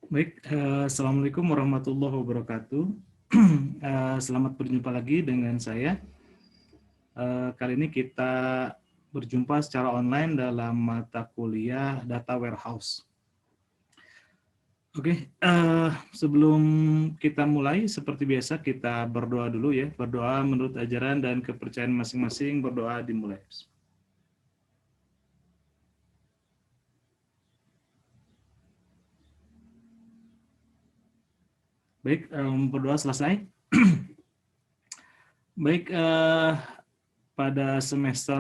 Baik, Assalamualaikum warahmatullahi wabarakatuh. Selamat berjumpa lagi dengan saya. Kali ini kita berjumpa secara online dalam mata kuliah Data Warehouse. Oke, sebelum kita mulai, seperti biasa kita berdoa dulu ya. Berdoa menurut ajaran dan kepercayaan masing-masing, berdoa dimulai. Baik, berdoa selesai. Baik, pada semester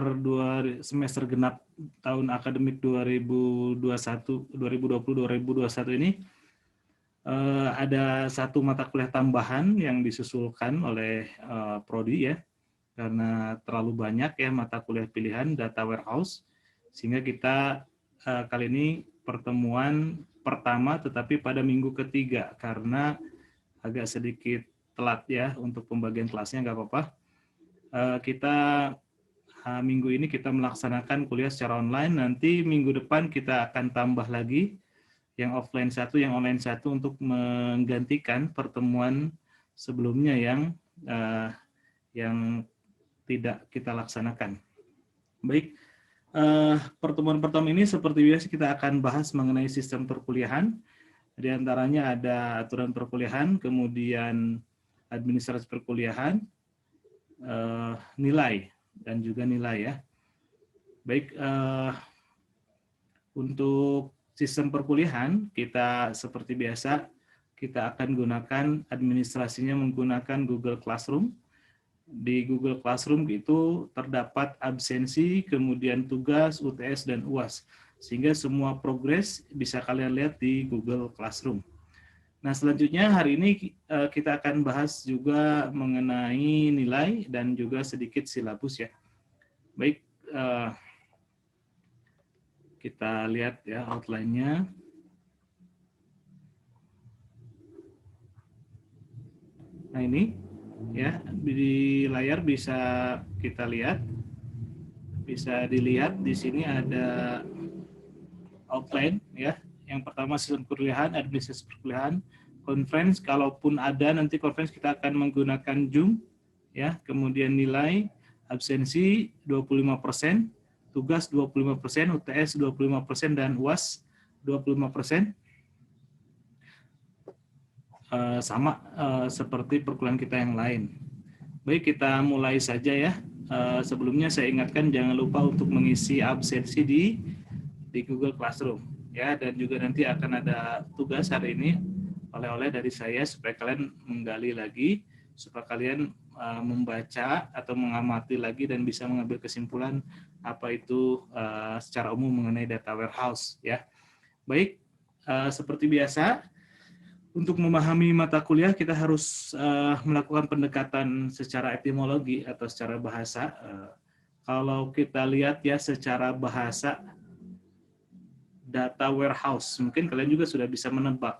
genap tahun akademik 2021 ini ada satu mata kuliah tambahan yang disusulkan oleh prodi ya, karena terlalu banyak ya mata kuliah pilihan data warehouse, sehingga kita kali ini pertemuan pertama tetapi pada minggu ketiga karena agak sedikit telat ya untuk pembagian kelasnya, nggak apa-apa. Kita minggu ini kita melaksanakan kuliah secara online, nanti minggu depan kita akan tambah lagi yang offline satu, yang online satu untuk menggantikan pertemuan sebelumnya yang tidak kita laksanakan. Baik, pertemuan pertama ini seperti biasa kita akan bahas mengenai sistem perkuliahan. Di antaranya ada aturan perkuliahan, kemudian administrasi perkuliahan, nilai dan juga nilai ya. Baik, untuk sistem perkuliahan kita seperti biasa kita akan gunakan administrasinya menggunakan Google Classroom. Di Google Classroom itu terdapat absensi, kemudian tugas, UTS, dan UAS. Sehingga semua progres bisa kalian lihat di Google Classroom. Nah, selanjutnya hari ini kita akan bahas juga mengenai nilai dan juga sedikit silabus ya. Baik, kita lihat ya outline-nya. Nah, ini ya di layar bisa kita lihat, bisa dilihat di sini ada outline ya. Yang pertama sistem perkuliahan, administrasi perkuliahan, conference, kalaupun ada nanti conference kita akan menggunakan Zoom ya. Kemudian nilai, absensi 25%, tugas 25%, UTS 25%, dan UAS 25%. Sama seperti perkuliahan kita yang lain. Baik, kita mulai saja ya. Sebelumnya saya ingatkan jangan lupa untuk mengisi absensi di Google Classroom ya, dan juga nanti akan ada tugas hari ini oleh-oleh dari saya supaya kalian menggali lagi, supaya kalian membaca atau mengamati lagi dan bisa mengambil kesimpulan apa itu secara umum mengenai data warehouse ya. Baik, seperti biasa untuk memahami mata kuliah kita harus melakukan pendekatan secara etimologi atau secara bahasa. Kalau kita lihat ya secara bahasa data warehouse, mungkin kalian juga sudah bisa menebak.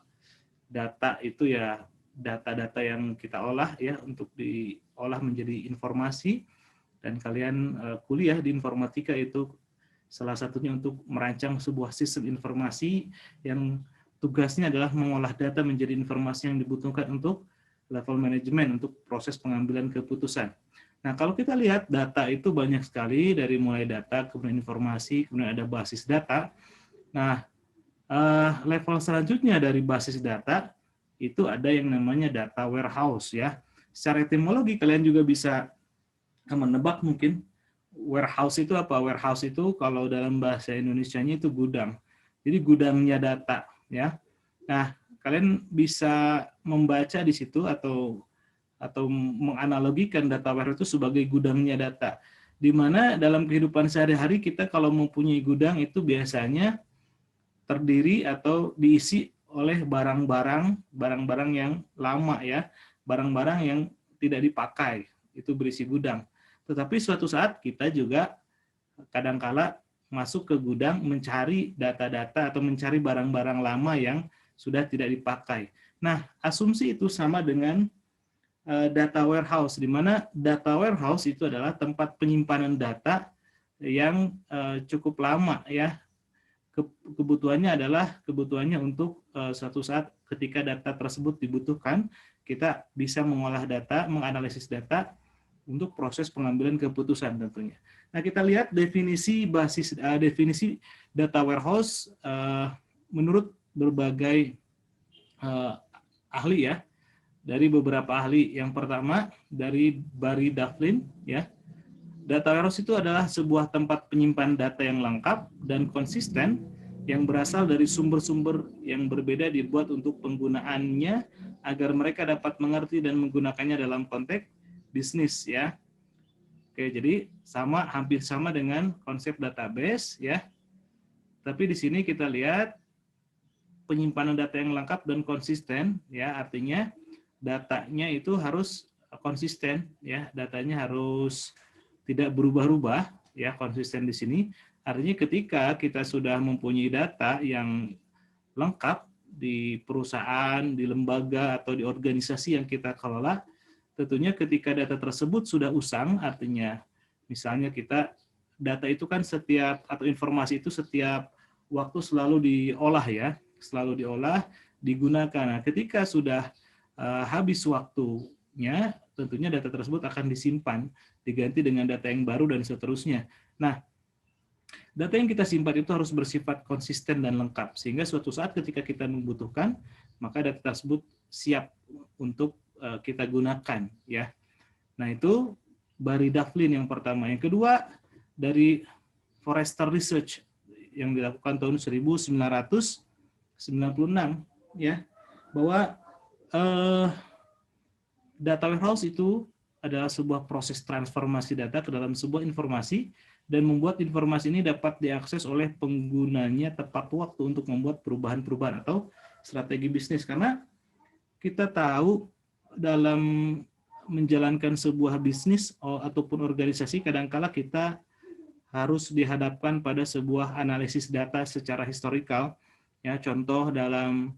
Data itu ya data-data yang kita olah ya untuk diolah menjadi informasi, dan kalian kuliah di informatika itu salah satunya untuk merancang sebuah sistem informasi yang tugasnya adalah mengolah data menjadi informasi yang dibutuhkan untuk level manajemen, untuk proses pengambilan keputusan. Nah, kalau kita lihat data itu banyak sekali, dari mulai data, kemudian informasi, kemudian ada basis data. Nah, level selanjutnya dari basis data itu ada yang namanya data warehouse ya. Secara etimologi kalian juga bisa menebak mungkin warehouse itu apa. Warehouse itu kalau dalam bahasa Indonesianya itu gudang. Jadi gudangnya data ya. Nah, kalian bisa membaca di situ atau menganalogikan data warehouse itu sebagai gudangnya data. Di mana dalam kehidupan sehari-hari kita kalau mempunyai gudang itu biasanya terdiri atau diisi oleh barang-barang yang lama ya, barang-barang yang tidak dipakai, itu berisi gudang. Tetapi suatu saat kita juga kadangkala masuk ke gudang mencari data-data atau mencari barang-barang lama yang sudah tidak dipakai. Nah, asumsi itu sama dengan data warehouse, di mana data warehouse itu adalah tempat penyimpanan data yang cukup lama ya. kebutuhannya adalah kebutuhannya untuk suatu saat ketika data tersebut dibutuhkan, kita bisa mengolah data, menganalisis data untuk proses pengambilan keputusan tentunya. Nah, kita lihat definisi definisi data warehouse menurut berbagai ahli ya, dari beberapa ahli. Yang pertama dari Barry Duflin ya. Data warehouse itu adalah sebuah tempat penyimpan data yang lengkap dan konsisten yang berasal dari sumber-sumber yang berbeda dibuat untuk penggunaannya agar mereka dapat mengerti dan menggunakannya dalam konteks bisnis ya. Oke, jadi hampir sama dengan konsep database ya. Tapi di sini kita lihat penyimpanan data yang lengkap dan konsisten ya, artinya datanya itu harus konsisten ya, datanya harus tidak berubah-ubah ya, konsisten di sini. Artinya ketika kita sudah mempunyai data yang lengkap di perusahaan, di lembaga atau di organisasi yang kita kelola, tentunya ketika data tersebut sudah usang, artinya misalnya data itu kan atau informasi itu setiap waktu selalu diolah ya, selalu diolah, digunakan. Nah, ketika sudah habis waktunya, tentunya data tersebut akan disimpan, diganti dengan data yang baru dan seterusnya. Nah, data yang kita simpan itu harus bersifat konsisten dan lengkap, sehingga suatu saat ketika kita membutuhkan, maka data tersebut siap untuk kita gunakan ya. Nah, itu Barry Duflin yang pertama. Yang kedua dari Forrester Research yang dilakukan tahun 1996 ya, bahwa data warehouse itu adalah sebuah proses transformasi data ke dalam sebuah informasi dan membuat informasi ini dapat diakses oleh penggunanya tepat waktu untuk membuat perubahan-perubahan atau strategi bisnis. Karena kita tahu dalam menjalankan sebuah bisnis ataupun organisasi, kadangkala kita harus dihadapkan pada sebuah analisis data secara historikal. Ya, contoh dalam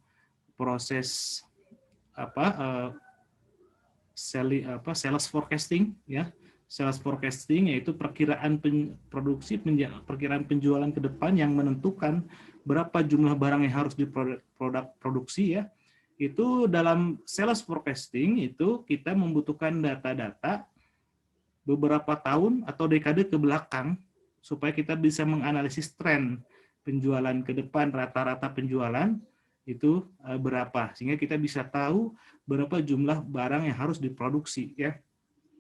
proses sales forecasting ya. Sales forecasting yaitu perkiraan perkiraan penjualan ke depan yang menentukan berapa jumlah barang yang harus diproduksi ya. Itu dalam sales forecasting itu kita membutuhkan data-data beberapa tahun atau dekade ke belakang supaya kita bisa menganalisis tren penjualan ke depan, rata-rata penjualan itu berapa, sehingga kita bisa tahu berapa jumlah barang yang harus diproduksi ya.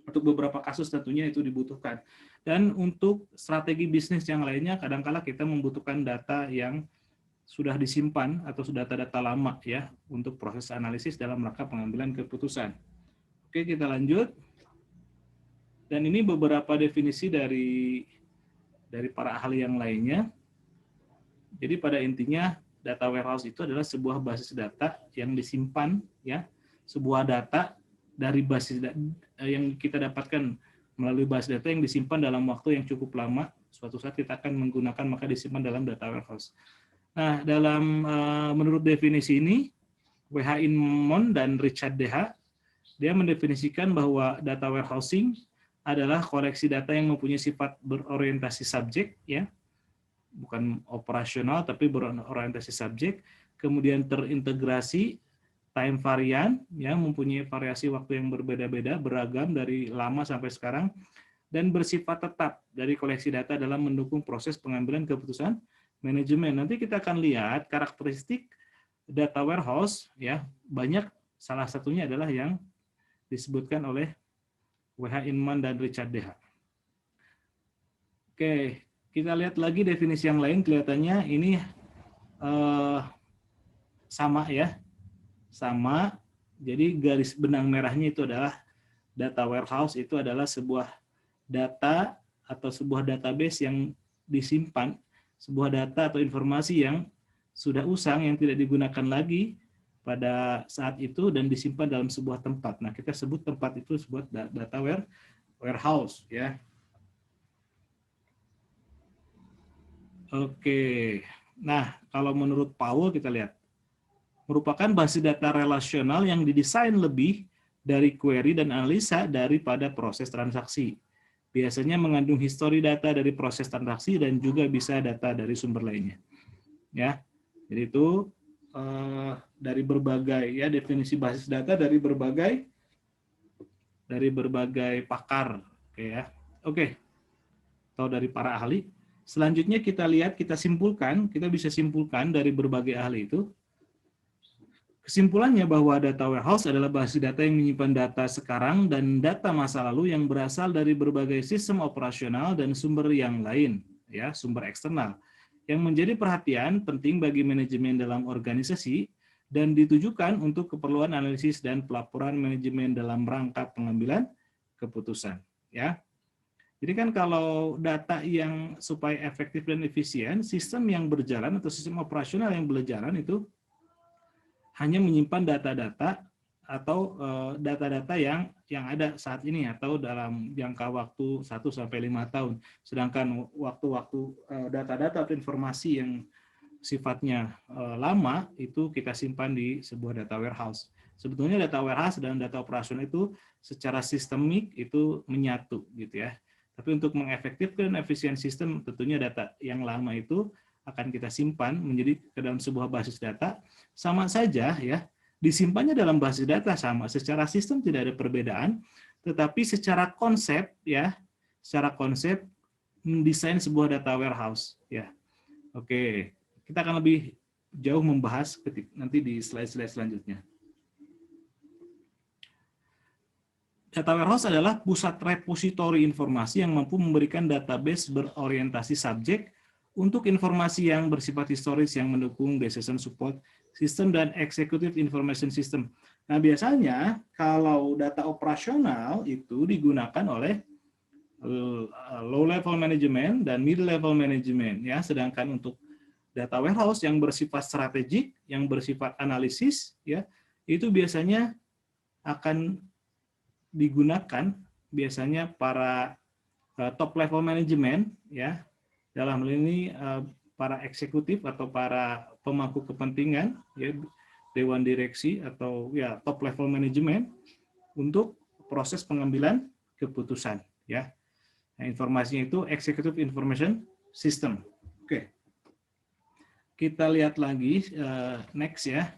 Untuk beberapa kasus tentunya itu dibutuhkan. Dan untuk strategi bisnis yang lainnya kadangkala kita membutuhkan data yang sudah disimpan atau data-data lama ya untuk proses analisis dalam rangka pengambilan keputusan. Oke, kita lanjut. Dan ini beberapa definisi dari para ahli yang lainnya. Jadi pada intinya data warehouse itu adalah sebuah basis data yang disimpan ya, sebuah data dari basis yang kita dapatkan melalui basis data yang disimpan dalam waktu yang cukup lama. Suatu saat kita akan menggunakan, maka disimpan dalam data warehouse. Nah, menurut definisi ini, W.H. Inman dan Richard D.H. dia mendefinisikan bahwa data warehousing adalah koleksi data yang mempunyai sifat berorientasi subjek, ya, bukan operasional tapi berorientasi subjek, kemudian terintegrasi, time varian, ya, mempunyai variasi waktu yang berbeda-beda, beragam dari lama sampai sekarang, dan bersifat tetap dari koleksi data dalam mendukung proses pengambilan keputusan manajemen. Nanti kita akan lihat karakteristik data warehouse, ya, banyak, salah satunya adalah yang disebutkan oleh W.H. Inman dan Richard D.H. Oke, kita lihat lagi definisi yang lain. Kelihatannya ini sama ya, sama. Jadi garis benang merahnya itu adalah data warehouse itu adalah sebuah data atau sebuah database yang disimpan, sebuah data atau informasi yang sudah usang, yang tidak digunakan lagi pada saat itu dan disimpan dalam sebuah tempat. Nah, kita sebut tempat itu sebuah data warehouse ya. Oke. Nah, kalau menurut Powell kita lihat merupakan basis data relasional yang didesain lebih dari query dan analisa daripada proses transaksi. Biasanya mengandung histori data dari proses transaksi dan juga bisa data dari sumber lainnya. ya. Jadi itu dari berbagai ya definisi basis data dari berbagai pakar, oke ya. Oke. Atau dari para ahli. Selanjutnya kita lihat, kita bisa simpulkan dari berbagai ahli itu. Kesimpulannya bahwa data warehouse adalah basis data yang menyimpan data sekarang dan data masa lalu yang berasal dari berbagai sistem operasional dan sumber yang lain, ya, sumber eksternal, yang menjadi perhatian penting bagi manajemen dalam organisasi dan ditujukan untuk keperluan analisis dan pelaporan manajemen dalam rangka pengambilan keputusan, ya. Jadi kan kalau data yang supaya efektif dan efisien, sistem yang berjalan atau sistem operasional yang berjalan itu hanya menyimpan data-data atau data-data yang ada saat ini atau dalam jangka waktu 1-5 tahun. Sedangkan waktu-waktu data-data atau informasi yang sifatnya lama itu kita simpan di sebuah data warehouse. Sebetulnya data warehouse dan data operasional itu secara sistemik itu menyatu gitu ya. Tapi untuk mengefektifkan efisien sistem, tentunya data yang lama itu akan kita simpan menjadi ke dalam sebuah basis data. Sama saja ya, disimpannya dalam basis data sama. Secara sistem tidak ada perbedaan, tetapi secara konsep ya, secara konsep mendesain sebuah data warehouse ya. Oke, kita akan lebih jauh membahas nanti di slide-slide selanjutnya. Data warehouse adalah pusat repositori informasi yang mampu memberikan database berorientasi subjek untuk informasi yang bersifat historis yang mendukung decision support system dan executive information system. Nah, biasanya kalau data operasional itu digunakan oleh low level management dan mid level management ya, sedangkan untuk data warehouse yang bersifat strategik, yang bersifat analisis ya, itu biasanya akan digunakan biasanya para top level management ya, dalam hal ini para eksekutif atau para pemangku kepentingan ya, dewan direksi atau ya top level management untuk proses pengambilan keputusan ya. Nah, informasinya itu executive information system. Oke. Kita lihat lagi next ya.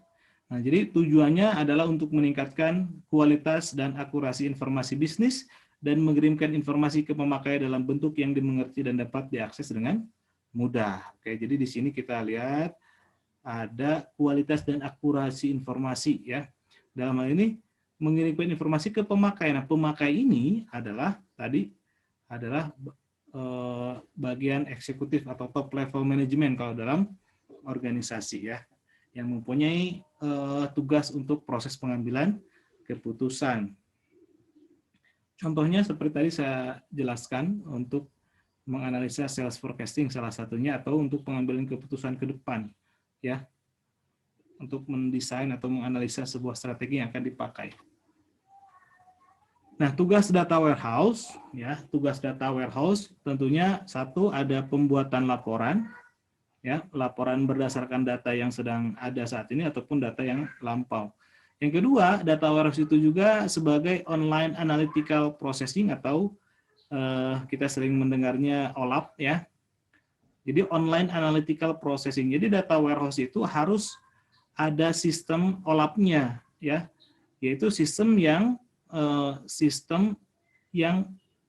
Nah, jadi tujuannya adalah untuk meningkatkan kualitas dan akurasi informasi bisnis dan mengirimkan informasi ke pemakai dalam bentuk yang dimengerti dan dapat diakses dengan mudah. Oke, jadi di sini kita lihat ada kualitas dan akurasi informasi ya. Dalam hal ini mengirimkan informasi ke pemakai. Nah, pemakai ini adalah bagian eksekutif atau top level management kalau dalam organisasi ya, yang mempunyai tugas untuk proses pengambilan keputusan. Contohnya seperti tadi saya jelaskan untuk menganalisa sales forecasting salah satunya, atau untuk pengambilan keputusan ke depan ya, untuk mendesain atau menganalisa sebuah strategi yang akan dipakai. Nah, tugas data warehouse ya, tugas data warehouse tentunya satu ada pembuatan laporan ya, laporan berdasarkan data yang sedang ada saat ini ataupun data yang lampau. Yang kedua, data warehouse itu juga sebagai online analytical processing atau kita sering mendengarnya OLAP ya. Jadi online analytical processing. Jadi data warehouse itu harus ada sistem OLAP-nya ya, yaitu sistem yang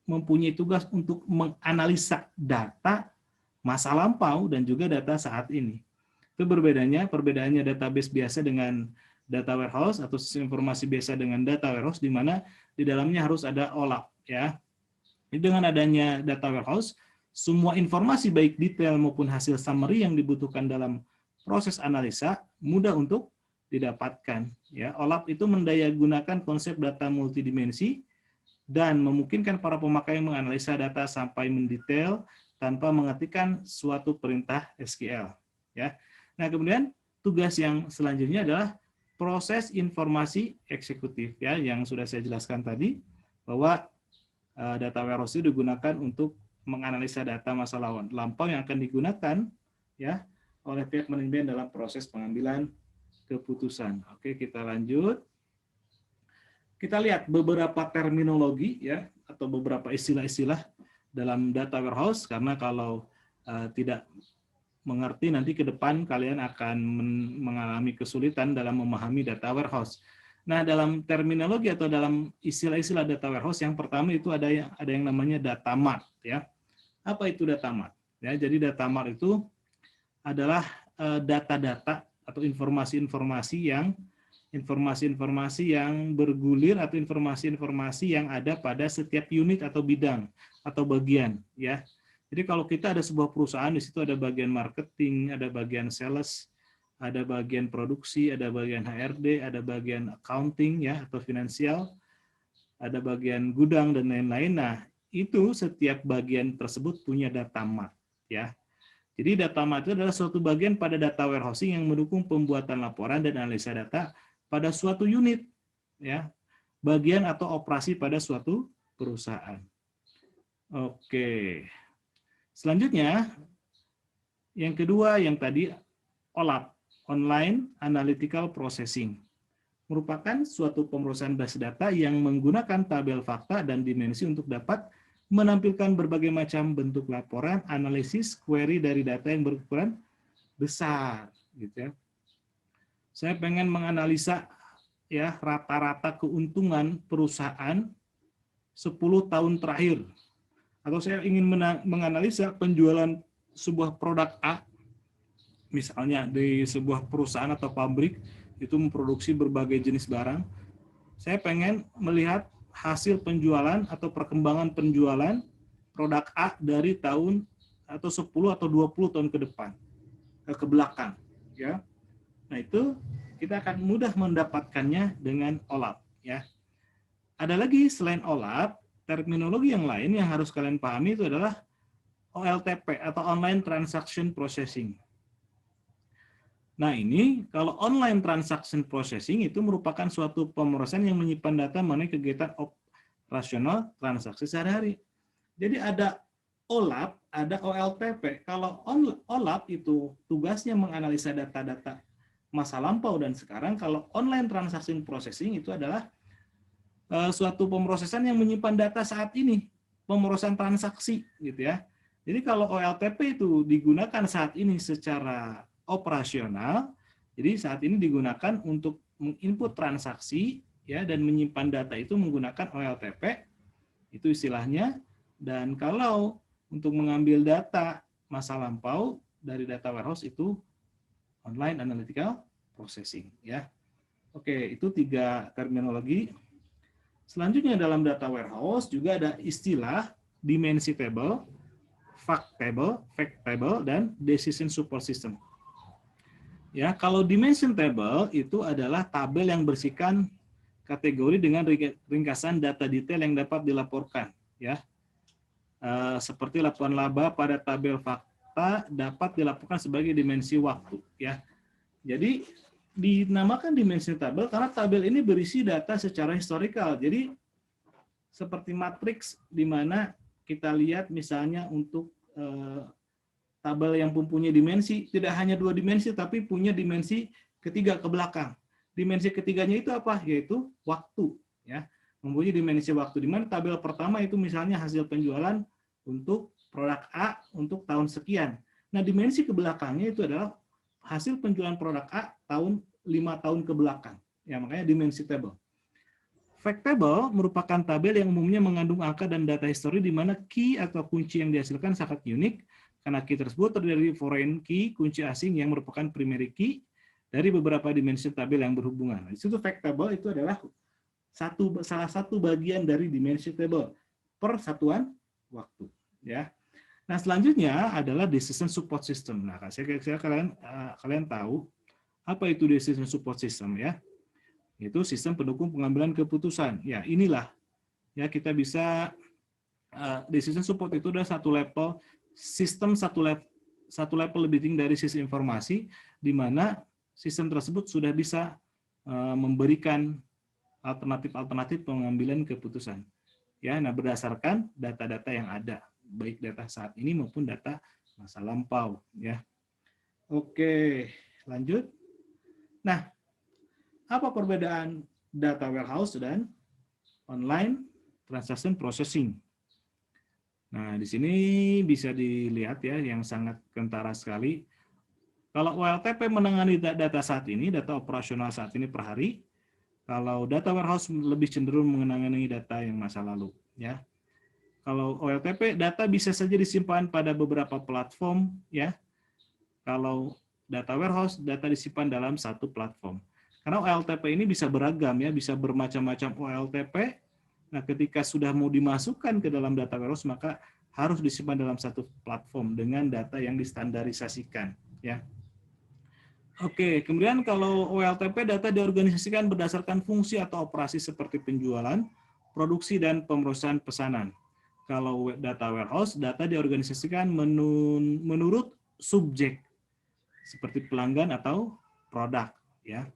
mempunyai tugas untuk menganalisa data masa lampau dan juga data saat ini. Itu perbedaannya database biasa dengan data warehouse atau sistem informasi biasa dengan data warehouse, di mana di dalamnya harus ada OLAP ya. Dengan adanya data warehouse, semua informasi baik detail maupun hasil summary yang dibutuhkan dalam proses analisa mudah untuk didapatkan ya. OLAP itu mendayagunakan konsep data multidimensi dan memungkinkan para pemakai menganalisa data sampai mendetail tanpa mengetikkan suatu perintah SQL ya. Nah, kemudian tugas yang selanjutnya adalah proses informasi eksekutif ya, yang sudah saya jelaskan tadi bahwa data warehouse itu digunakan untuk menganalisa data masa lampau yang akan digunakan ya oleh pihak manajemen dalam proses pengambilan keputusan. Oke, kita lanjut. Kita lihat beberapa terminologi ya, atau beberapa istilah-istilah dalam data warehouse, karena kalau tidak mengerti nanti ke depan kalian akan mengalami kesulitan dalam memahami data warehouse. Nah, dalam terminologi atau dalam istilah-istilah data warehouse yang pertama itu ada yang namanya data mart, ya. Apa itu data mart? Ya, jadi data mart itu adalah data-data atau informasi-informasi yang bergulir atau informasi-informasi yang ada pada setiap unit atau bidang atau bagian, ya. Jadi kalau kita ada sebuah perusahaan, di situ ada bagian marketing, ada bagian sales, ada bagian produksi, ada bagian HRD, ada bagian accounting ya atau finansial, ada bagian gudang dan lain-lain. Nah, itu setiap bagian tersebut punya data mart ya. Jadi data mart itu adalah suatu bagian pada data warehousing yang mendukung pembuatan laporan dan analisa data pada suatu unit ya, bagian atau operasi pada suatu perusahaan. Oke. Selanjutnya, yang kedua yang tadi OLAP, Online Analytical Processing, merupakan suatu pemrosesan base data yang menggunakan tabel fakta dan dimensi untuk dapat menampilkan berbagai macam bentuk laporan, analisis, query dari data yang berukuran besar, gitu ya. Saya pengen menganalisa ya rata-rata keuntungan perusahaan 10 tahun terakhir. Atau saya ingin menganalisa penjualan sebuah produk A, misalnya di sebuah perusahaan atau pabrik itu memproduksi berbagai jenis barang. Saya pengen melihat hasil penjualan atau perkembangan penjualan produk A dari tahun atau 10 atau 20 tahun ke depan, ke belakang. Ya. Nah itu kita akan mudah mendapatkannya dengan OLAP. Ya. Ada lagi selain OLAP, terminologi yang lain yang harus kalian pahami itu adalah OLTP atau Online Transaction Processing. Nah ini kalau Online Transaction Processing itu merupakan suatu pemrosesan yang menyimpan data mengenai kegiatan operasional transaksi sehari-hari. Jadi ada OLAP, ada OLTP. Kalau OLAP itu tugasnya menganalisa data-data masa lampau dan sekarang, kalau Online Transaction Processing itu adalah suatu pemrosesan yang menyimpan data saat ini, pemrosesan transaksi gitu ya. Jadi kalau OLTP itu digunakan saat ini secara operasional, jadi saat ini digunakan untuk menginput transaksi ya dan menyimpan data itu menggunakan OLTP, itu istilahnya. Dan kalau untuk mengambil data masa lampau dari data warehouse itu Online Analytical Processing ya. Oke, itu 3 terminologi. Selanjutnya dalam data warehouse juga ada istilah dimensi table, fact table, dan decision support system. Ya, kalau dimension table itu adalah tabel yang berisikan kategori dengan ringkasan data detail yang dapat dilaporkan. Ya, seperti laporan laba pada tabel fakta dapat dilaporkan sebagai dimensi waktu. Ya, jadi dinamakan dimensi tabel karena tabel ini berisi data secara historikal. Jadi seperti matriks di mana kita lihat misalnya untuk tabel yang mempunyai dimensi tidak hanya 2 dimensi tapi punya dimensi ketiga ke belakang. Dimensi ketiganya itu apa? Yaitu waktu. Ya, mempunyai dimensi waktu. Di mana tabel pertama itu misalnya hasil penjualan untuk produk A untuk tahun sekian. Nah dimensi ke belakangnya itu adalah hasil penjualan produk A tahun 5 tahun ke belakang. Ya, makanya dimensi table. Fact table merupakan tabel yang umumnya mengandung angka dan data histori di mana key atau kunci yang dihasilkan sangat unik karena key tersebut terdiri dari foreign key, kunci asing yang merupakan primary key dari beberapa dimensi tabel yang berhubungan. Di situ fact table itu adalah salah satu bagian dari dimensi table per satuan waktu. Ya. Nah, selanjutnya adalah decision support system. Nah, kalian tahu apa itu decision support system ya? Itu sistem pendukung pengambilan keputusan. Ya, inilah ya kita bisa decision support itu adalah satu level sistem satu level lebih tinggi dari sistem informasi di mana sistem tersebut sudah bisa memberikan alternatif pengambilan keputusan. Ya, nah berdasarkan data-data yang ada, baik data saat ini maupun data masa lampau ya. Oke, lanjut. Nah, apa perbedaan data warehouse dan online transaction processing? Nah, di sini bisa dilihat ya yang sangat kentara sekali Kalau OLTP menangani data saat ini, data operasional saat ini per hari. Kalau data warehouse lebih cenderung mengenai data yang masa lalu, ya. Kalau OLTP data bisa saja disimpan pada beberapa platform, ya. Kalau data warehouse data disimpan dalam satu platform. Karena OLTP ini bisa beragam, ya, bisa bermacam-macam OLTP. Nah, ketika sudah mau dimasukkan ke dalam data warehouse maka harus disimpan dalam satu platform dengan data yang distandarisasikan, ya. Oke, kemudian kalau OLTP data diorganisasikan berdasarkan fungsi atau operasi seperti penjualan, produksi, dan pemrosesan pesanan. Kalau data warehouse, data diorganisasikan menurut subjek, seperti pelanggan atau produk. Ya.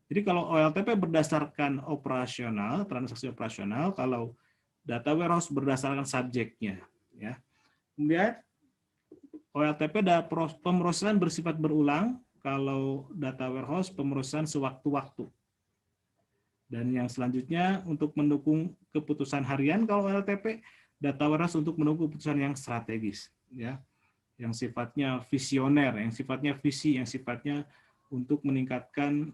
Jadi kalau OLTP berdasarkan operasional, transaksi operasional, kalau data warehouse berdasarkan subjeknya. Ya. Kemudian OLTP pemrosesan bersifat berulang, kalau data warehouse pemrosesan sewaktu-waktu. Dan yang selanjutnya untuk mendukung keputusan harian, kalau OLTP data warehouse untuk mendukung keputusan yang strategis, ya, yang sifatnya visioner, yang sifatnya visi, yang sifatnya untuk meningkatkan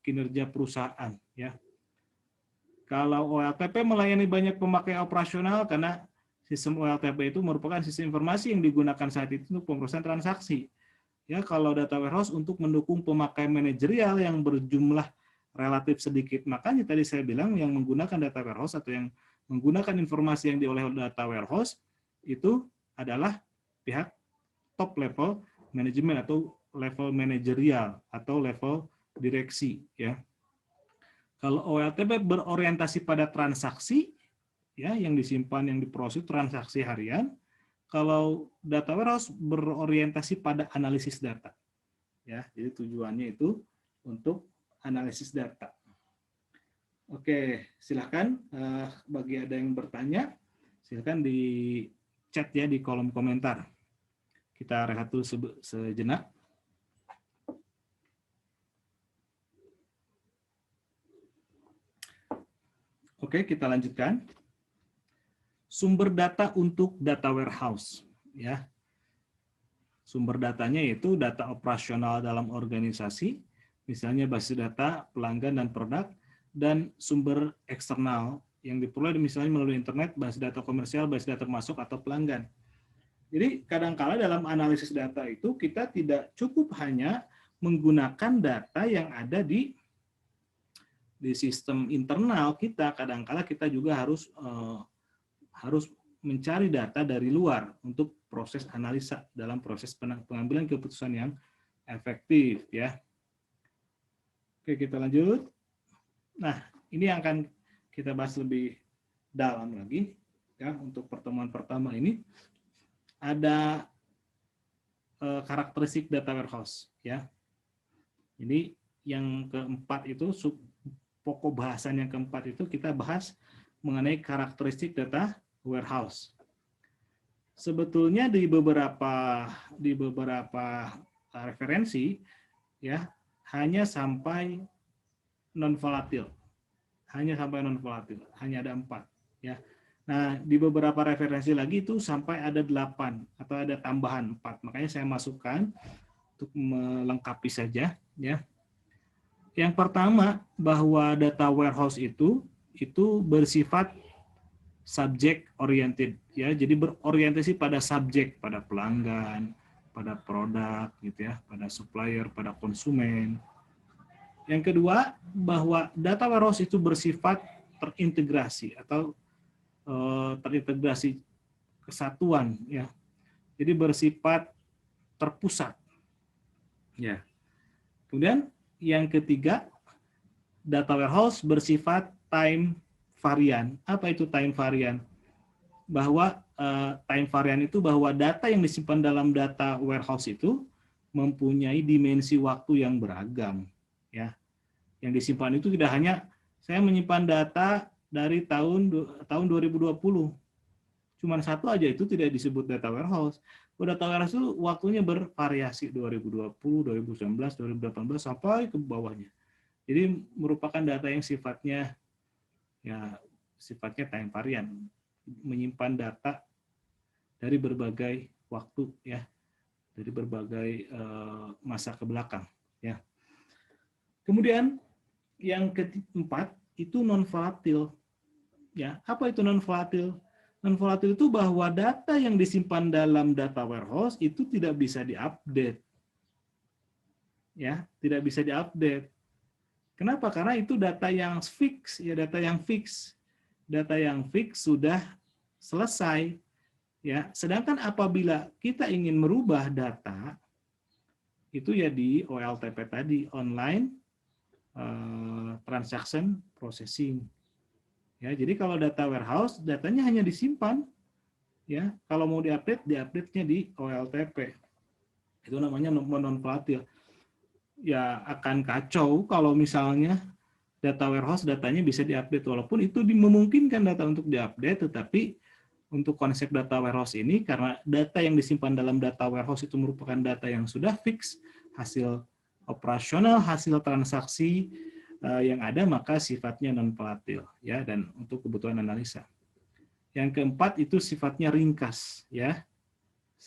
kinerja perusahaan, ya. Kalau OLTP melayani banyak pemakai operasional karena sistem OLTP itu merupakan sistem informasi yang digunakan saat itu untuk pemrosesan transaksi. Ya, kalau data warehouse untuk mendukung pemakai manajerial yang berjumlah relatif sedikit. Makanya tadi saya bilang yang menggunakan data warehouse atau yang menggunakan informasi yang diolah data warehouse itu adalah pihak top level manajemen atau level manajerial atau level direksi, ya. Kalau OLTP berorientasi pada transaksi, ya, yang disimpan, yang diproses transaksi harian. Kalau data warehouse berorientasi pada analisis data, ya. Jadi tujuannya itu untuk analisis data. Oke, silakan bagi ada yang bertanya, silakan di chat, ya, di kolom komentar. Kita rehat dulu sejenak. Oke, kita lanjutkan. Sumber data untuk data warehouse, ya. Sumber datanya yaitu data operasional dalam organisasi, misalnya basis data pelanggan dan produk, dan sumber eksternal yang diperoleh misalnya melalui internet, basis data komersial, basis data masuk atau pelanggan. Jadi kadang-kala dalam analisis data itu kita tidak cukup hanya menggunakan data yang ada di sistem internal kita, kadang-kala kita juga harus mencari data dari luar untuk proses analisa dalam proses pengambilan keputusan yang efektif, ya. Oke, kita lanjut. Nah, ini yang akan kita bahas lebih dalam lagi, ya. Untuk pertemuan pertama ini ada karakteristik data warehouse, ya. Ini yang keempat itu pokok bahasan yang keempat itu kita bahas mengenai karakteristik data warehouse. Sebetulnya di beberapa referensi, ya, hanya sampai non volatil, hanya ada 4, ya. Nah, di beberapa referensi lagi itu sampai ada 8 atau ada tambahan 4. Makanya saya masukkan untuk melengkapi saja, ya. Yang pertama, bahwa data warehouse itu bersifat subject oriented, ya. Jadi berorientasi pada subjek, pada pelanggan, pada produk, gitu, ya, pada supplier, pada konsumen. Yang kedua, bahwa data warehouse itu bersifat terintegrasi atau terintegrasi kesatuan, ya. Jadi bersifat terpusat, ya. Kemudian yang ketiga, data warehouse bersifat time varian. Apa itu time varian? Bahwa time varian itu bahwa data yang disimpan dalam data warehouse itu mempunyai dimensi waktu yang beragam, ya. Yang disimpan itu tidak hanya saya menyimpan data dari tahun 2020. Cuman satu aja itu tidak disebut data warehouse. Data warehouse itu waktunya bervariasi 2020, 2019, 2018 sampai ke bawahnya. Jadi merupakan data yang sifatnya time varian, menyimpan data dari berbagai waktu, ya. dari berbagai masa ke belakang. Ya. Kemudian yang keempat itu non volatil. Ya, apa itu non volatil? Non volatil itu bahwa data yang disimpan dalam data warehouse itu tidak bisa diupdate. Ya, tidak bisa diupdate. Kenapa? Karena itu data yang fix, ya data yang fix. Data yang fix sudah selesai. Ya, sedangkan apabila kita ingin merubah data itu ya di OLTP tadi, online transaction processing. Ya, jadi kalau data warehouse, datanya hanya disimpan. Ya, kalau mau diupdate, diupdate-nya di OLTP. Itu namanya non volatil. Ya akan kacau kalau misalnya data warehouse datanya bisa diupdate, walaupun itu memungkinkan data untuk diupdate, tetapi untuk konsep data warehouse ini, karena data yang disimpan dalam data warehouse itu merupakan data yang sudah fix, hasil operasional, hasil transaksi yang ada, maka sifatnya non volatil, ya, dan untuk kebutuhan analisa. Yang keempat itu sifatnya ringkas, ya.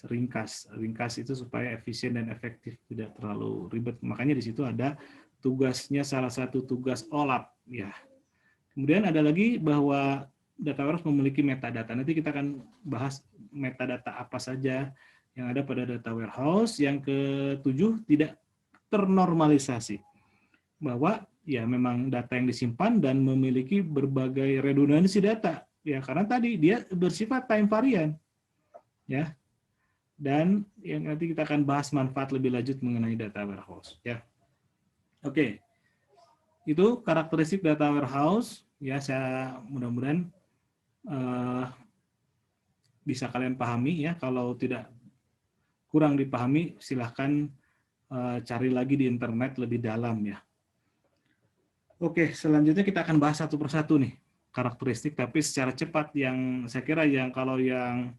Ringkas itu supaya efisien dan efektif, tidak terlalu ribet. Makanya di situ ada tugasnya, salah satu tugas OLAP, ya. Kemudian ada lagi bahwa data warehouse memiliki metadata. Nanti kita akan bahas metadata apa saja yang ada pada data warehouse. Yang ketujuh, tidak ternormalisasi. Bahwa ya memang data yang disimpan dan memiliki berbagai redundansi data. Ya karena tadi dia bersifat time variant. Ya. Dan yang nanti kita akan bahas manfaat lebih lanjut mengenai data warehouse. Ya. Oke. Itu karakteristik data warehouse. Ya, saya mudah-mudahan bisa kalian pahami, ya. Kalau tidak kurang dipahami, silahkan cari lagi di internet lebih dalam, ya. Oke, selanjutnya kita akan bahas satu persatu nih karakteristik, tapi secara cepat. Yang saya kira yang kalau yang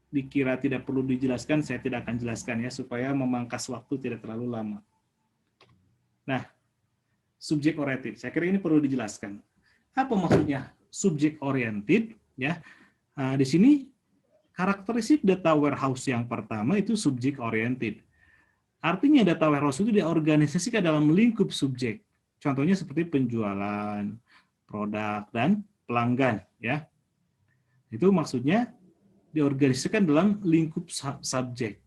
dikira tidak perlu dijelaskan, saya tidak akan jelaskan, ya, supaya memangkas waktu tidak terlalu lama. Nah, subject oriented, saya kira ini perlu dijelaskan. Apa maksudnya subject oriented? Ya, di sini karakteristik data warehouse yang pertama itu subject oriented. Artinya data warehouse itu diorganisasikan dalam lingkup subjek. Contohnya seperti penjualan, produk, dan pelanggan. Ya, itu maksudnya diorganisasikan dalam lingkup subjek.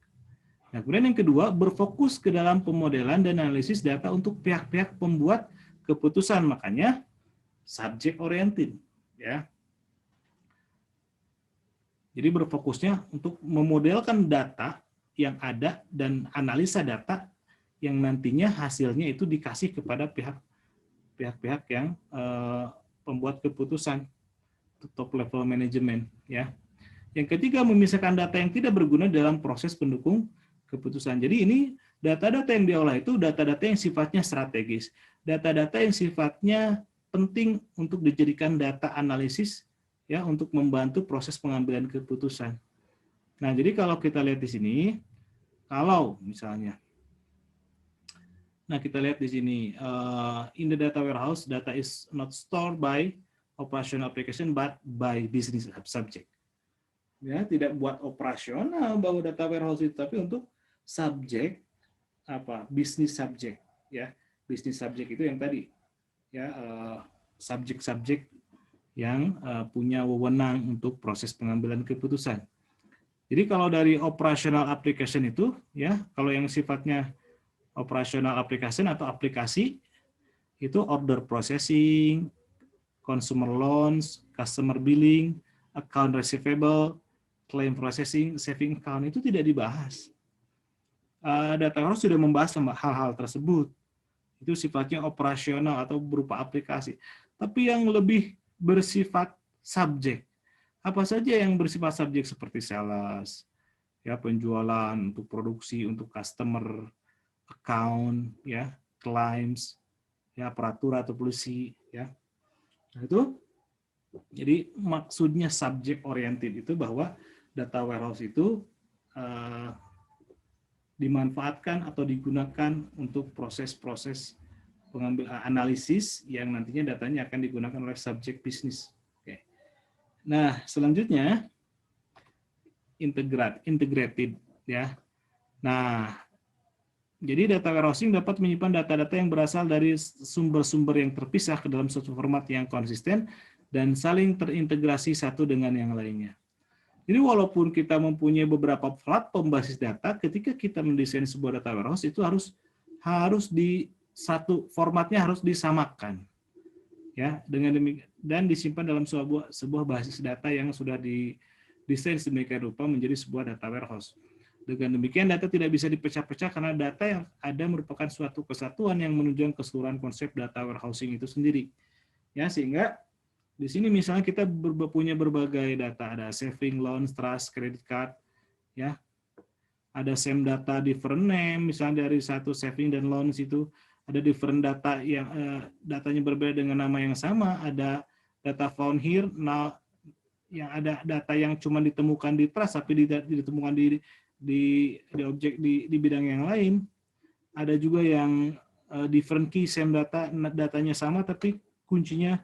Nah, kemudian yang kedua, berfokus ke dalam pemodelan dan analisis data untuk pihak-pihak pembuat keputusan. Makanya subject oriented. Ya. Jadi berfokusnya untuk memodelkan data yang ada dan analisa data yang nantinya hasilnya itu dikasih kepada pihak-pihak yang pembuat keputusan, top level management, ya. Yang ketiga, memisahkan data yang tidak berguna dalam proses pendukung keputusan. Jadi ini data-data yang diolah itu data-data yang sifatnya strategis, data-data yang sifatnya penting untuk dijadikan data analisis, ya, untuk membantu proses pengambilan keputusan. Nah, jadi kalau kita lihat di sini, kalau misalnya, nah kita lihat di sini, in the data warehouse, data is not stored by operational application but by business subject. Ya, tidak buat operasional bahwa data warehouse itu, tapi untuk subjek apa, bisnis subjek, ya. Bisnis subjek itu yang tadi, ya, subjek-subjek yang punya wewenang untuk proses pengambilan keputusan. Jadi kalau dari operational application itu, ya, kalau yang sifatnya operational application atau aplikasi itu order processing, consumer loans, customer billing, account receivable, claim processing, saving account itu tidak dibahas. Data warehouse sudah membahas hal-hal tersebut. Itu sifatnya operasional atau berupa aplikasi. Tapi yang lebih bersifat subjek, apa saja yang bersifat subjek seperti sales, ya, penjualan, untuk produksi, untuk customer account, ya, claims, ya, peraturan atau polisi, ya. Nah, itu jadi maksudnya subject oriented itu bahwa data warehouse itu dimanfaatkan atau digunakan untuk proses-proses pengambil analisis yang nantinya datanya akan digunakan oleh subjek bisnis. Oke. Nah, selanjutnya integrated ya. Nah, jadi data warehousing dapat menyimpan data-data yang berasal dari sumber-sumber yang terpisah ke dalam suatu format yang konsisten dan saling terintegrasi satu dengan yang lainnya. Jadi walaupun kita mempunyai beberapa platform basis data, ketika kita mendesain sebuah data warehouse itu harus di satu formatnya harus disamakan, ya, dengan demikian dan disimpan dalam sebuah basis data yang sudah didesain sedemikian rupa menjadi sebuah data warehouse. Dengan demikian data tidak bisa dipecah-pecah karena data yang ada merupakan suatu kesatuan yang menunjukkan keseluruhan konsep data warehousing itu sendiri, ya, sehingga di sini misalnya kita punya berbagai data, ada saving, loans, trust, credit card, ya. Ada same data, different name, misalnya dari satu saving dan loans itu ada different data yang datanya berbeda dengan nama yang sama, ada data found here, nah yang ada data yang cuma ditemukan di trust tapi ditemukan di objek di bidang yang lain. Ada juga yang different key, same data, datanya sama tapi kuncinya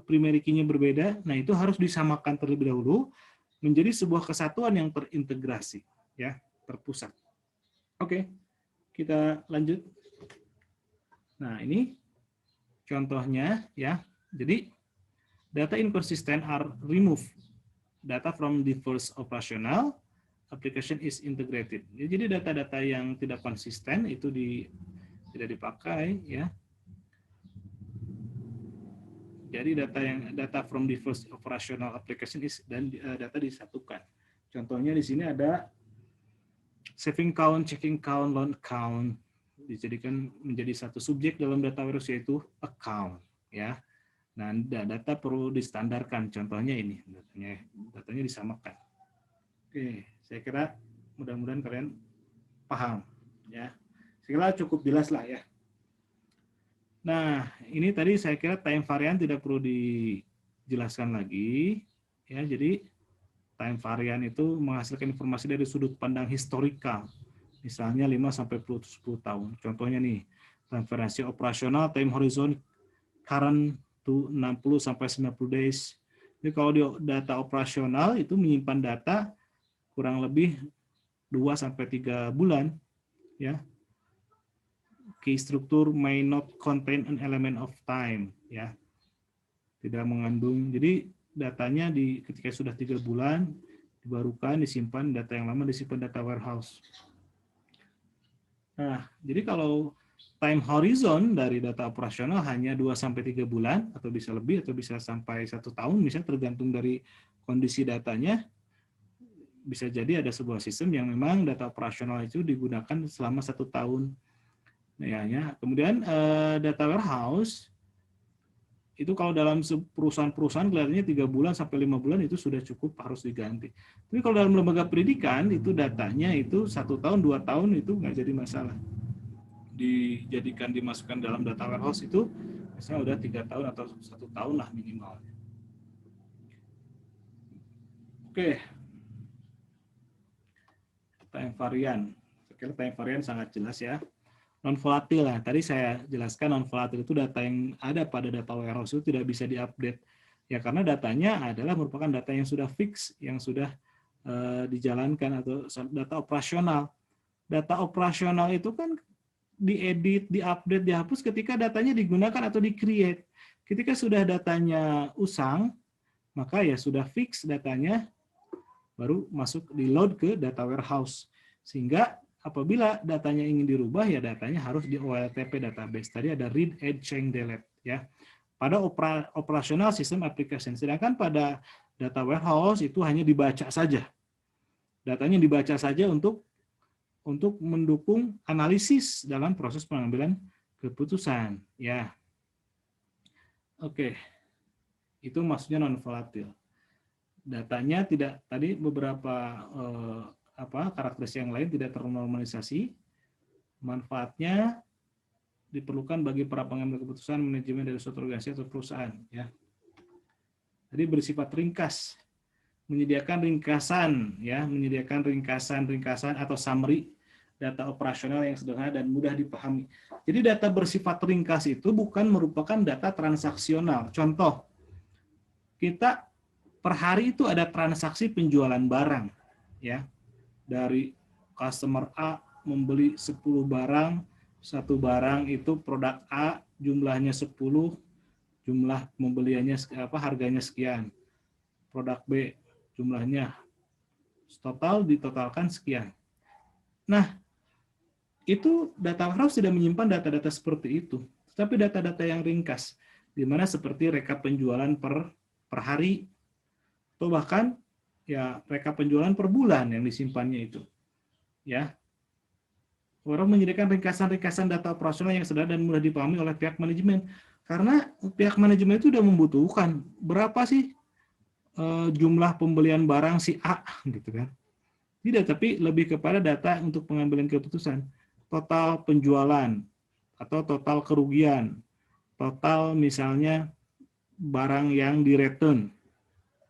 primary key-nya berbeda. Nah, itu harus disamakan terlebih dahulu menjadi sebuah kesatuan yang terintegrasi, ya, terpusat. Oke, kita lanjut. Nah, ini contohnya, ya. Jadi data inconsistent are removed. Data from the first operational application is integrated. Jadi data-data yang tidak konsisten itu tidak dipakai, ya. Jadi data from the first operational application is dan data disatukan. Contohnya di sini ada saving count, checking count, loan count dijadikan menjadi satu subjek dalam data warehouse yaitu account, ya. Nah, data perlu distandarkan. Contohnya ini, datanya disamakan. Oke, saya kira mudah-mudahan kalian paham, ya. Saya kira cukup jelas lah, ya. Nah, ini tadi saya kira time varian tidak perlu dijelaskan lagi, ya. Jadi time varian itu menghasilkan informasi dari sudut pandang historikal, misalnya 5 sampai 10 tahun. Contohnya nih, time variasi operasional, time horizon current to 60 sampai 90 days. Jadi kalau di data operasional itu menyimpan data kurang lebih 2 sampai 3 bulan, ya. Key struktur may not contain an element of time, ya, tidak mengandung. Jadi datanya ketika sudah 3 bulan dibarukan, disimpan, data yang lama disimpan data warehouse. Nah, jadi kalau time horizon dari data operasional hanya 2 sampai 3 bulan atau bisa lebih atau bisa sampai 1 tahun, misalnya tergantung dari kondisi datanya. Bisa jadi ada sebuah sistem yang memang data operasional itu digunakan selama 1 tahun. Ya. Kemudian data warehouse itu kalau dalam perusahaan-perusahaan kelihatannya 3 bulan sampai 5 bulan itu sudah cukup, harus diganti. Tapi kalau dalam lembaga pendidikan itu datanya itu 1 tahun 2 tahun itu nggak jadi masalah. Dimasukkan dalam data warehouse itu misalnya udah 3 tahun atau 1 tahun lah minimal. Oke. Time varian. Saya kira time varian sangat jelas, ya. Non volatil lah. Tadi saya jelaskan non volatil itu data yang ada pada data warehouse itu tidak bisa diupdate. Ya karena datanya adalah merupakan data yang sudah fix, yang sudah dijalankan atau data operasional. Data operasional itu kan diedit, diupdate, dihapus ketika datanya digunakan atau di-create. Ketika sudah datanya usang, maka ya sudah fix datanya, baru masuk di load ke data warehouse. Sehingga apabila datanya ingin dirubah, ya datanya harus di OLTP database. Tadi ada read, add, change, delete, ya. Pada operasional sistem application. Sedangkan pada data warehouse itu hanya dibaca saja. Datanya dibaca saja untuk mendukung analisis dalam proses pengambilan keputusan, ya. Oke. Itu maksudnya non volatil. Datanya tidak, tadi beberapa karakteristik yang lain tidak ternormalisasi. Manfaatnya diperlukan bagi para pengambil keputusan manajemen dari suatu organisasi atau perusahaan, ya. Jadi bersifat ringkas, menyediakan ringkasan, ya, menyediakan ringkasan atau summary data operasional yang sederhana dan mudah dipahami. Jadi data bersifat ringkas itu bukan merupakan data transaksional. Contoh, kita per hari itu ada transaksi penjualan barang, ya. Dari customer A membeli 10 barang, satu barang itu produk A jumlahnya 10, jumlah pembeliannya harganya sekian. Produk B jumlahnya total ditotalkan sekian. Nah, itu data warehouse tidak menyimpan data-data seperti itu, tetapi data-data yang ringkas, di mana seperti rekap penjualan per hari, atau bahkan ya rekap penjualan per bulan yang disimpannya itu. Ya, warehouse menyediakan ringkasan-ringkasan data operasional yang sederhana dan mudah dipahami oleh pihak manajemen, karena pihak manajemen itu sudah membutuhkan berapa sih jumlah pembelian barang si A, gitu kan? Tidak, tapi lebih kepada data untuk pengambilan keputusan. Total penjualan atau total kerugian, total misalnya barang yang di return,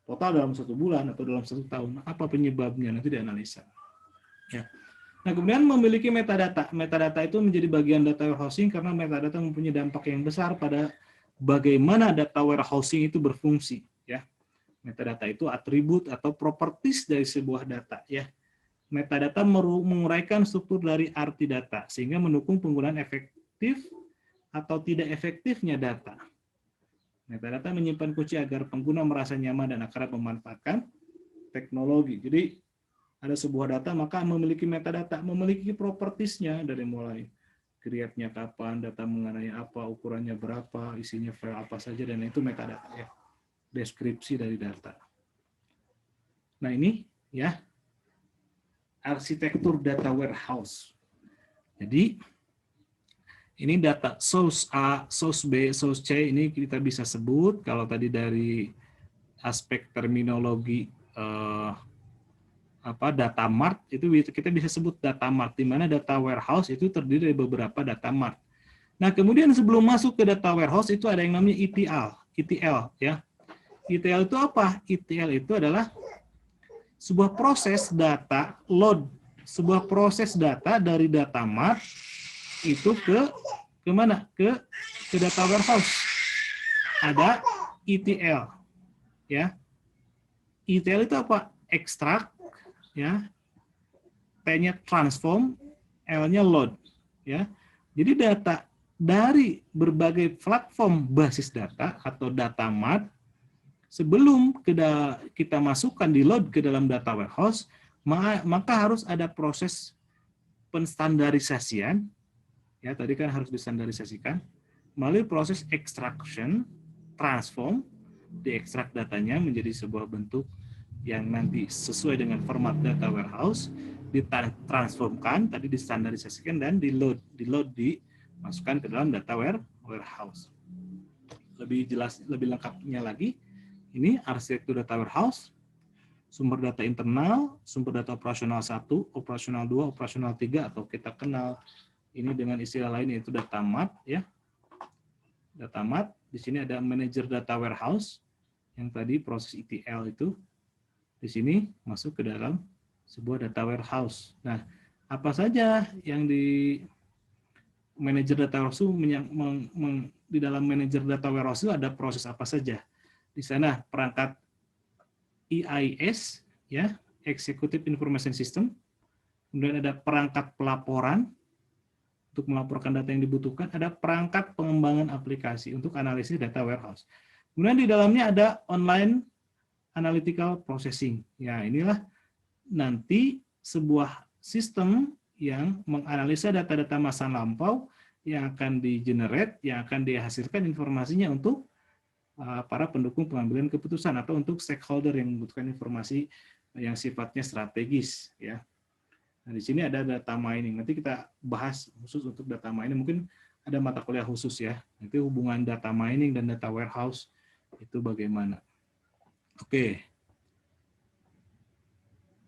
total dalam 1 bulan atau dalam 1 tahun, apa penyebabnya nanti dianalisa. Ya. Nah, kemudian memiliki metadata. Metadata itu menjadi bagian data warehousing karena metadata mempunyai dampak yang besar pada bagaimana data warehousing itu berfungsi. Ya, metadata itu atribut atau properties dari sebuah data. Ya. Metadata menguraikan struktur dari arti data, sehingga mendukung penggunaan efektif atau tidak efektifnya data. Metadata menyimpan kunci agar pengguna merasa nyaman dan akrab memanfaatkan teknologi. Jadi, ada sebuah data, maka memiliki metadata, memiliki propertiesnya dari mulai create-nya kapan, data mengenai apa, ukurannya berapa, isinya file apa saja, dan itu metadata, ya. Deskripsi dari data. Nah, ini, ya, arsitektur data warehouse. Jadi, ini data source A, source B, source C, ini kita bisa sebut, kalau tadi dari aspek terminologi data mart, itu kita bisa sebut data mart, di mana data warehouse itu terdiri dari beberapa data mart. Nah, kemudian sebelum masuk ke data warehouse, itu ada yang namanya ETL, ya. ETL itu apa? ETL itu adalah sebuah proses data load, sebuah proses data dari data mart itu ke mana? Ke data warehouse. Ada ETL, ya. ETL itu apa? Extract, ya. T-nya transform, L-nya load, ya. Jadi data dari berbagai platform basis data atau data mart, sebelum kita masukkan di load ke dalam data warehouse, maka harus ada proses penstandarisasian, ya, tadi kan harus distandarisasikan, melalui proses extraction, transform, diekstrak datanya menjadi sebuah bentuk yang nanti sesuai dengan format data warehouse, ditransformkan, tadi distandarisasikan, dan dimasukkan ke dalam data warehouse. Lebih jelas, lebih lengkapnya lagi, ini arsitektur data warehouse, sumber data internal, sumber data operasional 1, operasional 2, operasional 3, atau kita kenal ini dengan istilah lain yaitu data mart, ya. Data mart, di sini ada manajer data warehouse, yang tadi proses ETL itu, di sini masuk ke dalam sebuah data warehouse. Nah, apa saja yang di manajer data warehouse di dalam manajer data warehouse itu ada proses apa saja? Di sana perangkat EIS, ya, Executive Information System. Kemudian ada perangkat pelaporan untuk melaporkan data yang dibutuhkan. Ada perangkat pengembangan aplikasi untuk analisis data warehouse. Kemudian di dalamnya ada online analytical processing. Ya, inilah nanti sebuah sistem yang menganalisa data-data masa lampau yang akan di-generate, yang akan dihasilkan informasinya untuk para pendukung pengambilan keputusan atau untuk stakeholder yang membutuhkan informasi yang sifatnya strategis, ya. Nah, di sini ada data mining. Nanti kita bahas khusus untuk data mining. Mungkin ada mata kuliah khusus, ya. Nanti hubungan data mining dan data warehouse itu bagaimana. Oke.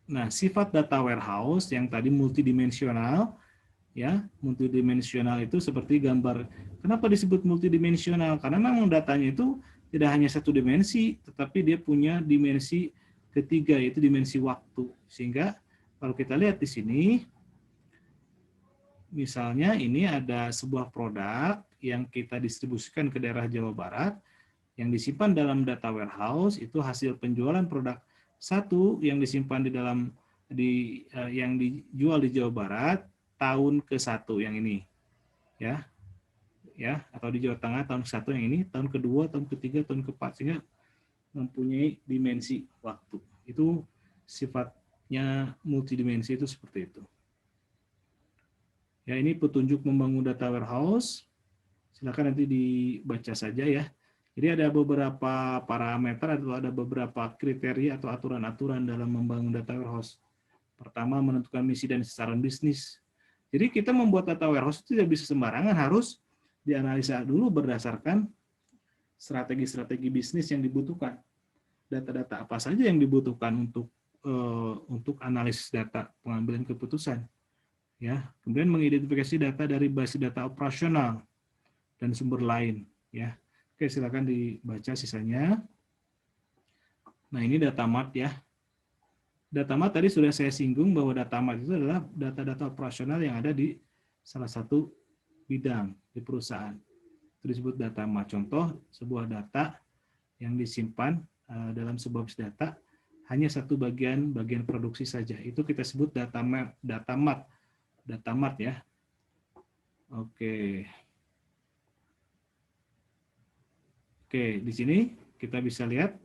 Nah, sifat data warehouse yang tadi multidimensional, ya, multidimensional itu seperti gambar. Kenapa disebut multidimensional? Karena memang datanya itu tidak hanya satu dimensi, tetapi dia punya dimensi ketiga, yaitu dimensi waktu. Sehingga kalau kita lihat di sini, misalnya ini ada sebuah produk yang kita distribusikan ke daerah Jawa Barat, yang disimpan dalam data warehouse, itu hasil penjualan produk satu yang disimpan di dalam yang dijual di Jawa Barat tahun ke-1 yang ini, ya, atau di Jawa Tengah tahun ke-1 yang ini, tahun kedua, tahun ketiga, tahun ke-4, sehingga mempunyai dimensi waktu. Itu sifatnya multidimensi itu seperti itu. Ya, ini petunjuk membangun data warehouse. Silakan nanti dibaca saja ya. Jadi ada beberapa parameter atau ada beberapa kriteria atau aturan-aturan dalam membangun data warehouse. Pertama, menentukan misi dan sasaran bisnis. Jadi kita membuat data warehouse itu tidak bisa sembarangan, harus dianalisa dulu berdasarkan strategi-strategi bisnis yang dibutuhkan. Data-data apa saja yang dibutuhkan untuk analisis data pengambilan keputusan. Ya, kemudian mengidentifikasi data dari basis data operasional dan sumber lain. Ya, oke, silakan dibaca sisanya. Nah, ini data mart ya. Data mart tadi sudah saya singgung bahwa data mart itu adalah data-data operasional yang ada di salah satu bidang di perusahaan. Itu disebut data mart. Contoh, sebuah data yang disimpan dalam sebuah basis data hanya satu bagian produksi saja. Itu kita sebut data mart ya. Oke. Oke, di sini kita bisa lihat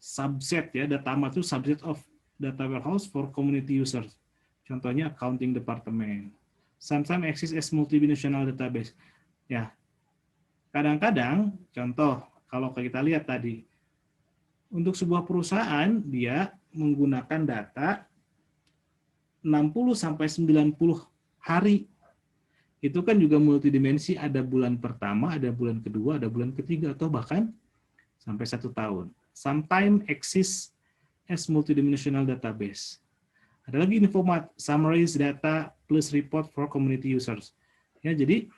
subset ya, data mart itu subset of data warehouse for community users. Contohnya accounting department. Sometimes exist as multidimensional database. Ya. Kadang-kadang contoh kalau kita lihat tadi untuk sebuah perusahaan dia menggunakan data 60 sampai 90 hari. Itu kan juga multidimensi, ada bulan pertama, ada bulan kedua, ada bulan ketiga, atau bahkan sampai 1 tahun. Sometimes exist as multidimensional database. Ada lagi informat, summaries data plus report for community users. Ya, jadi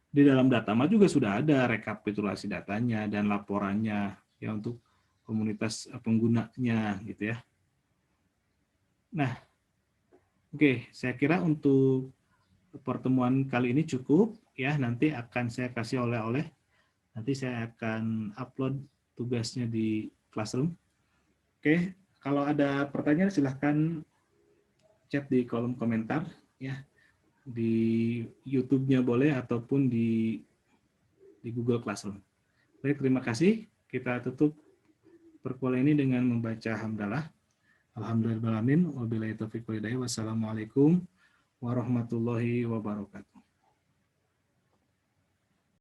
di dalam data mart juga sudah ada rekapitulasi datanya dan laporannya ya untuk komunitas penggunanya gitu ya. Nah, oke, saya kira untuk pertemuan kali ini cukup ya. Nanti akan saya kasih oleh-oleh. Nanti saya akan upload tugasnya di Classroom. Oke, kalau ada pertanyaan silahkan chat di kolom komentar ya. Di YouTube-nya boleh ataupun di Google Classroom. Baik, terima kasih. Kita tutup perkuliahan ini dengan membaca hamdalah. Alhamdulillahirabbil alamin. Wabillahi taufiq wal hidayah. Wassalamualaikum warahmatullahi wabarakatuh.